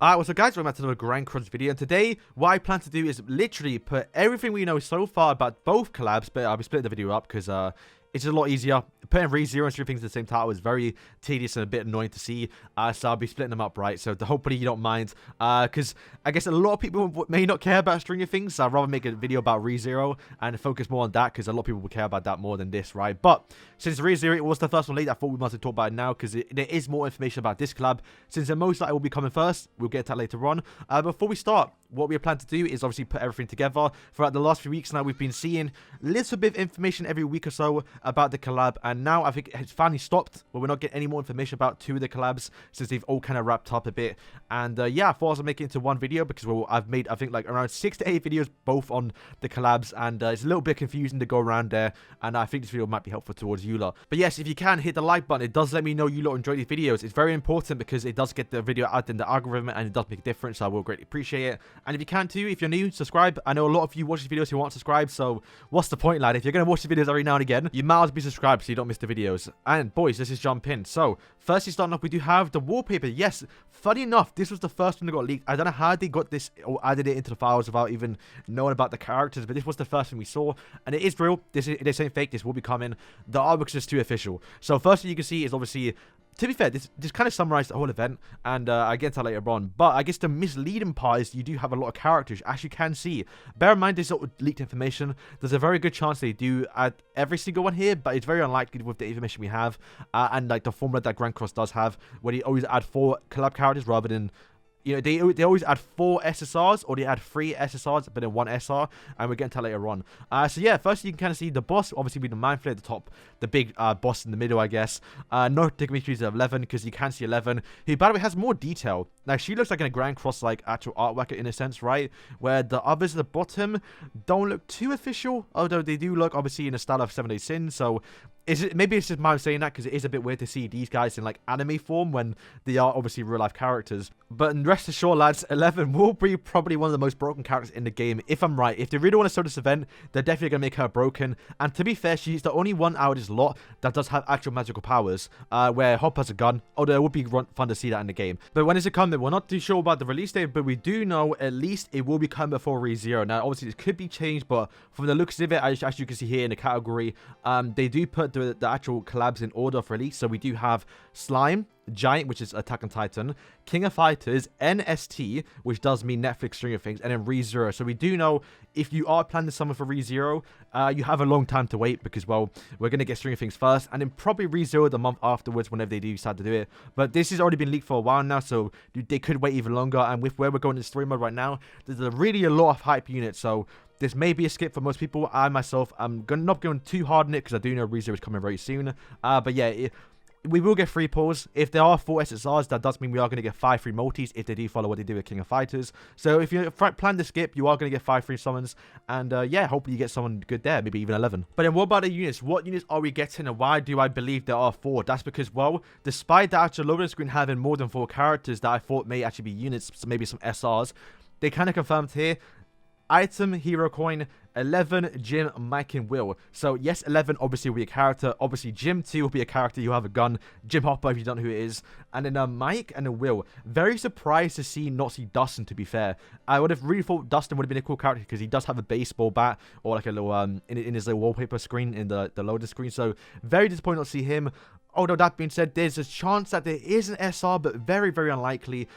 Alright, so guys, welcome back to another Grand Crunch video, and today, what I plan to do is literally put everything we know so far about both collabs, but I'll be splitting the video up, because, it's just a lot easier. Putting ReZero and 3 things at the same time was very tedious and a bit annoying to see, so I'll be splitting them up, right? So hopefully you don't mind, because I guess a lot of people may not care about Stranger Things, so I'd rather make a video about ReZero and focus more on that, because a lot of people will care about that more than this, right? But since ReZero, it was the first one late, I thought we must talk about it now, because there is more information about this collab. Since the most likely will be coming first, we'll get to that later on. Before we start, what we plan to do is obviously put everything together. Throughout the last few weeks now, we've been seeing a little bit of information every week or so about the collab, and now I think it's finally stopped, but we're not getting any more information about 2 of the collabs since they've all kind of wrapped up a bit. And yeah, I thought I was making it into one video because I've made, I think, like around 6 to 8 videos both on the collabs, and it's a little bit confusing to go around there, and I think this video might be helpful towards you lot. But yes, if you can hit the like button, it does let me know you lot enjoy these videos. It's very important because it does get the video out in the algorithm, and it does make a difference, so I will greatly appreciate it. And if you can too, if you're new, subscribe. I know a lot of you watch these videos who aren't subscribed, so what's the point, lad? If you're going to watch the videos every now and again, you might as well be subscribed so you don't miss the videos. And boys, let's just jump in. So firstly, starting off, we do have the wallpaper. Yes, funny enough, this was the first one that got leaked. I don't know how they got this or added it into the files without even knowing about the characters, but this was the first thing we saw, and it is real. This ain't fake. This will be coming. The artwork's just too official. So first thing you can see is obviously, to be fair, this kind of summarized the whole event, and I get to that later on. But I guess the misleading part is you do have a lot of characters, as you can see. Bear in mind, this is leaked information. There's a very good chance they do add every single one here, but it's very unlikely with the information we have, and like the formula that Grand Cross does have, where they always add 4 collab characters rather than, you know, they always add 4 SSRs, or they add 3 SSRs, but then 1 SR, and we're getting to that later on. So yeah, first you can kind of see the boss, obviously being the Mind Flayer at the top, the big boss in the middle, I guess. No dignitaries of 11, because you can see 11, who, by the way, has more detail. Like, she looks like in a Grand Cross, like, actual artwork in a sense, right? Where the others at the bottom don't look too official, although they do look, obviously, in the style of 7 Days Sin, so maybe it's just my saying that, because it is a bit weird to see these guys in, like, anime form when they are obviously real-life characters. But rest assured, lads, 11 will be probably one of the most broken characters in the game, if I'm right. If they really want to show this event, they're definitely going to make her broken. And to be fair, she's the only one out of this lot that does have actual magical powers, where Hop has a gun, although it would be fun to see that in the game. But when is it coming? We're not too sure about the release date, but we do know at least it will be coming before ReZero. Now, obviously, this could be changed, but from the looks of it, as you can see here in the category, they do put the actual collabs in order of release. So we do have Slime, Giant, which is Attack on Titan, King of Fighters, NST, which does mean Netflix Stranger Things, and then ReZero. So we do know if you are planning something for ReZero, you have a long time to wait, because, well, we're going to get Stranger Things first, and then probably ReZero the month afterwards whenever they do decide to do it. But this has already been leaked for a while now, so they could wait even longer, and with where we're going in story mode right now, there's really a lot of hype units, so this may be a skip for most people. I myself, I'm not going too hard on it, because I do know ReZero is coming very soon. But yeah, we will get 3 pulls. If there are 4 SSRs, that does mean we are going to get 5 free multis if they do follow what they do with King of Fighters. So if you plan to skip, you are going to get 5 free summons. And yeah, hopefully you get someone good there, maybe even 11. But then what about the units? What units are we getting, and why do I believe there are 4? That's because, well, despite the actual loading screen having more than 4 characters that I thought may actually be units, so maybe some SRs, they kind of confirmed here. Item, hero coin, 11, Jim, Mike, and Will. So yes, 11 obviously will be a character. Obviously, Jim 2 will be a character. You have a gun. Jim Hopper, if you don't know who it is. And then Mike and then Will. Very surprised to not see Dustin, to be fair. I would have really thought Dustin would have been a cool character, because he does have a baseball bat, or like a little, in his little wallpaper screen, in the loader screen. So very disappointed not to see him. Although that being said, there's a chance that there is an SR, but very, very unlikely.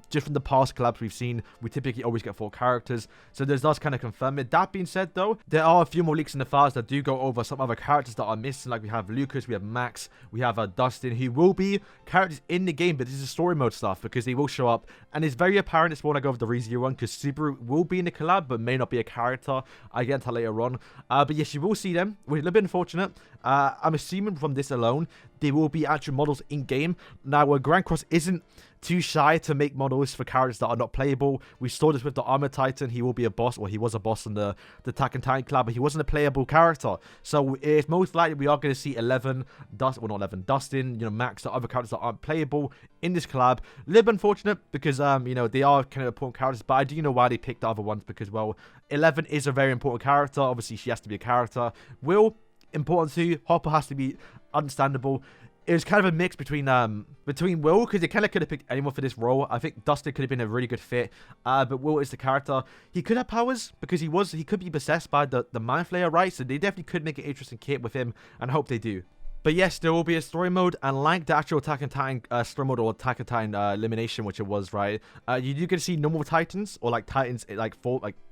Just from the past collabs we've seen, we typically always get 4 characters. So there's does kind of confirm it. That being said, though, there are a few more leaks in the files that do go over some other characters that are missing. Like we have Lucas, we have Max, we have Dustin, who will be characters in the game, but this is story mode stuff, because they will show up. And it's very apparent it's when I go over the ReZero one, because Subaru will be in the collab, but may not be a character. I get into that later on. But yes, you will see them. We're a little bit unfortunate. I'm assuming from this alone, they will be actual models in-game. Now, Grand Cross isn't too shy to make models for characters that are not playable. We saw this with the Armor Titan. He will be a boss, or he was a boss in the Attack on Titan collab, but he wasn't a playable character. So it's most likely we are going to see 11, Dustin, you know, Max, the other characters that aren't playable in this collab. A little bit unfortunate, because, you know, they are kind of important characters, but I do know why they picked the other ones, because, well, 11 is a very important character. Obviously, she has to be a character. Will, important too. Hopper has to be understandable. it was kind of a mix between Will, because they kind of could have picked anyone for this role. I think Dustin could have been a really good fit, but Will is the character. He could have powers because he could be possessed by the Mind Flayer, right? So they definitely could make an interesting kit with him, and I hope they do. But yes, there will be a story mode, and like the actual Attack on Titan story mode or Attack on Titan elimination, which it was, right? You do get to see normal Titans or like Titans, like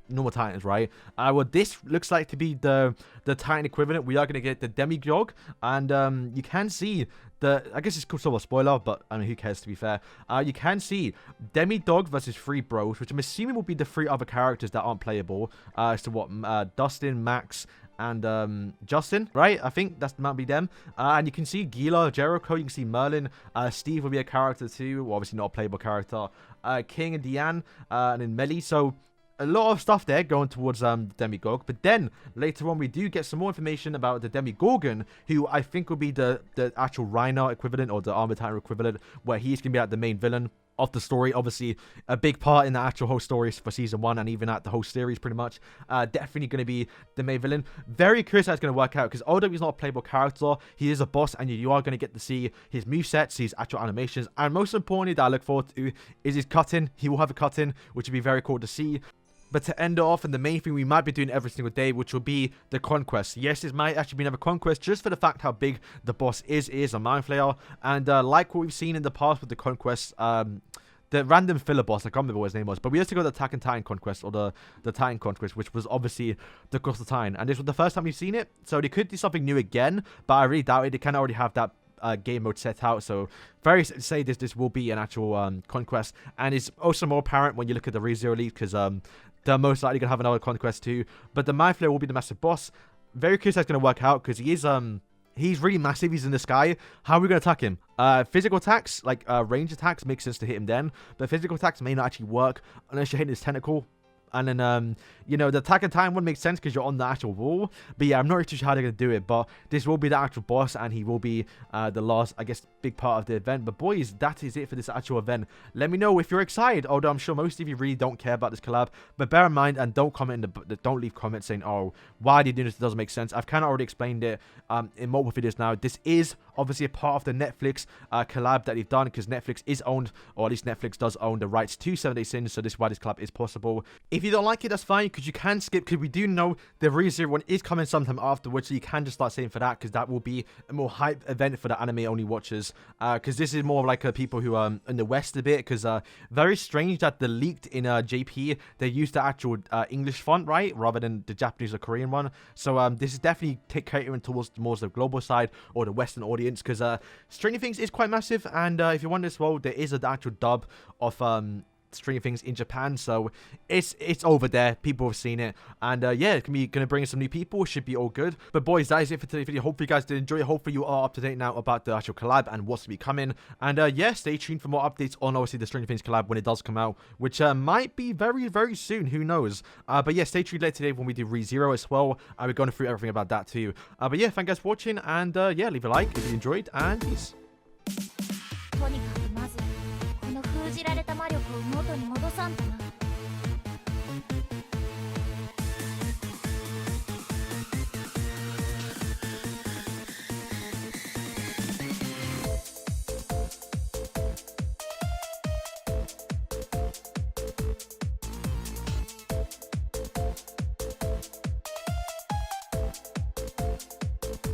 normal Titans, right? What this looks like to be the Titan equivalent, we are going to get the Demigod, and you can see I guess it's sort of a spoiler, but I mean, who cares, to be fair. You can see Demigod versus 3 bros, which I'm assuming will be the 3 other characters that aren't playable. So what, Dustin, Max, and Justin, right? I think that might be them. And you can see Gila, Jericho, you can see Merlin, Steve will be a character too, well, obviously not a playable character, King and Deanne, and then Melly. So a lot of stuff there going towards the Demigod. But then later on we do get some more information about the Demigorgon, who I think will be the actual Rhino equivalent or the Armored Titan equivalent, where he's gonna be like the main villain of the story. Obviously a big part in the actual whole story for season 1 and even at the whole series pretty much. Definitely going to be the main villain. Very curious how it's going to work out, because although he's not a playable character, he is a boss, and you are going to get to see his movesets, his actual animations, and most importantly that I look forward to is his cutting. He will have a cutting, which would be very cool to see. But to end it off, and the main thing we might be doing every single day, which will be the Conquest. Yes, it might actually be another Conquest, just for the fact how big the boss is a Mind Flayer. And like what we've seen in the past with the Conquest, the random filler boss, I can't remember what his name was, but we used to go to the Attack on Titan Conquest, or the Titan Conquest, which was obviously the Cost of Titan. And this was the first time we've seen it, so they could do something new again, but I really doubt it. They kind of already have that game mode set out, so very say this will be an actual Conquest. And it's also more apparent when you look at the ReZero leak, because they're most likely going to have another Conquest too. But the Mind Flayer will be the massive boss. Very curious how it's going to work out, because he's really massive. He's in the sky. How are we going to attack him? Physical attacks, like range attacks, make sense to hit him then. But physical attacks may not actually work unless you're hitting his tentacle. And then, you know, the Attack on Titan one makes sense because you're on the actual wall. But yeah, I'm not really too sure how they're going to do it. But this will be the actual boss, and he will be the last, I guess, big part of the event. But boys, that is it for this actual event. Let me know if you're excited, although I'm sure most of you really don't care about this collab. But bear in mind, and don't comment don't leave comments saying, oh, why are they doing this? It doesn't make sense. I've kind of already explained it in multiple videos now. This is obviously a part of the Netflix collab that they've done, because Netflix is owned, or at least Netflix does own the rights to 7 Days Sin. So this is why this collab is possible. If you don't like it, that's fine, because you can skip, because we do know the ReZero one is coming sometime afterwards, so you can just start saying for that, because that will be a more hype event for the anime only watchers, because this is more like people who are in the West a bit, because very strange that the leaked in JP, they used the actual English font, right, rather than the Japanese or Korean one. So this is definitely catering towards more the global side or the Western audience, because Stranger Things is quite massive. And if you wonder as well, there is an actual dub of Stranger Things in Japan, so it's over there. People have seen it, and yeah, it's gonna bring in some new people. Should be all good. But boys, that is it for today's video. Hopefully you guys did enjoy it. Hopefully you are up to date now about the actual collab and what's to be coming. And yeah, stay tuned for more updates on obviously the Stranger Things collab when it does come out, which might be very, very soon. Who knows? But yeah, stay tuned later today when we do ReZero as well. We're going through everything about that too. But yeah, thank you guys for watching, and yeah, leave a like if you enjoyed, and peace. とにかくまずこの封じられた魔力を元に戻さんとな。